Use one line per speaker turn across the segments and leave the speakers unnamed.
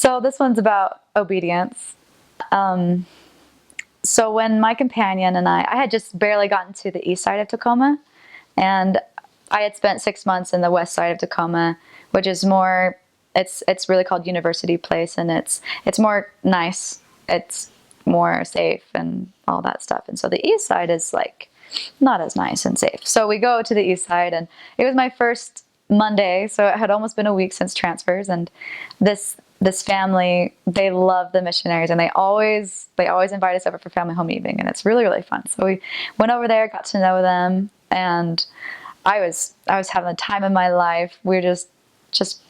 So this one's about obedience. Um, so when my companion and I had just barely gotten to the east side of Tacoma, and I had spent 6 months in the west side of Tacoma, which is more. It's really called University Place, and it's more nice. It's more safe and all that stuff. And so the east side is like not as nice and safe. So we go to the east side, and it was my first Monday, so it had almost been a week since transfers. And this family, they love the missionaries, and they always invite us over for family home evening, and it's really fun. So we went over there, got to know them, and I was having the time of my life. We were just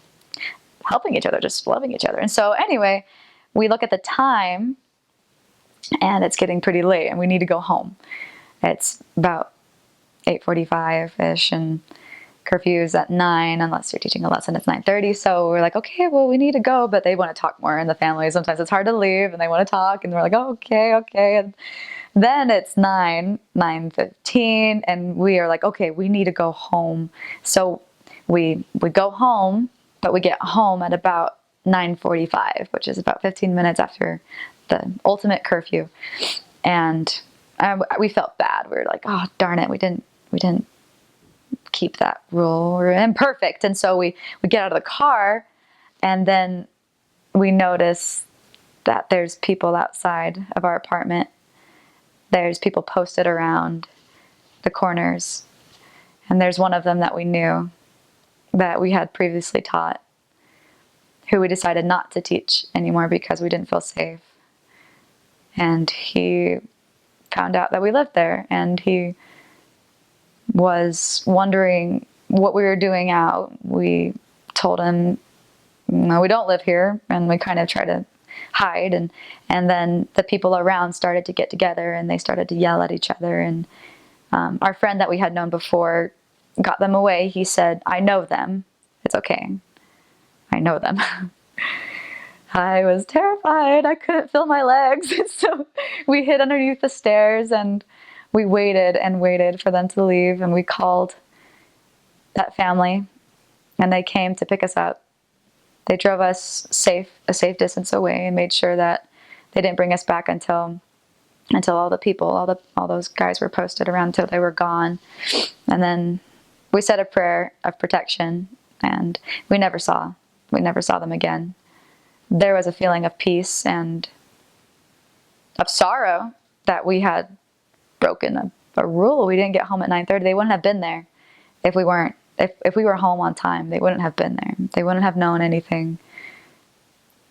helping each other, just loving each other. And so anyway, we look at the time, and it's getting pretty late, and we need to go home. It's about 8:45-ish, and curfew's at 9, unless you're teaching a lesson, it's 9:30. So we're like, okay, well, we need to go, but they want to talk more in the family. Sometimes it's hard to leave, and they want to talk, and we're like, oh, okay. And then it's 9:15, and we are like, okay, we need to go home. So we go home, but we get home at about 9:45, which is about 15 minutes after the ultimate curfew. And we felt bad. We were like, oh, darn it, we didn't keep that rule. We're imperfect. And so we get out of the car, and then we notice that there's people outside of our apartment. There's people posted around the corners. And there's one of them that we knew, that we had previously taught, who we decided not to teach anymore because we didn't feel safe. And he found out that we lived there, and he was wondering what we were doing out. We told him, no, we don't live here, and we kind of tried to hide. And then the people around started to get together, and they started to yell at each other. And our friend that we had known before got them away. He said, I know them. It's okay. I know them. I was terrified. I couldn't feel my legs. So we hid underneath the stairs, and we waited and waited for them to leave. And we called that family, and they came to pick us up. They drove us a safe distance away, and made sure that they didn't bring us back until all the people, all those guys were posted around until they were gone. And then we said a prayer of protection, and we never saw them again. There was a feeling of peace and of sorrow that we had broken a rule. We didn't get home at 9:30. They wouldn't have been there if we weren't. If we were home on time, they wouldn't have been there. They wouldn't have known anything.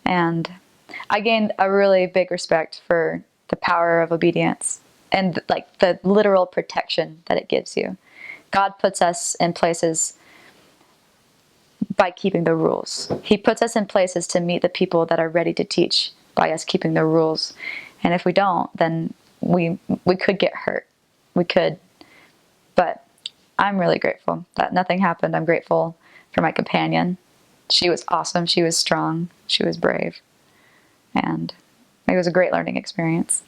And I gained a really big respect for the power of obedience and like the literal protection that it gives you. God puts us in places by keeping the rules. He puts us in places to meet the people that are ready to teach by us keeping the rules. And if we don't, then we could get hurt. We could. But I'm really grateful that nothing happened. I'm grateful for my companion. She was awesome. She was strong. She was brave. And it was a great learning experience.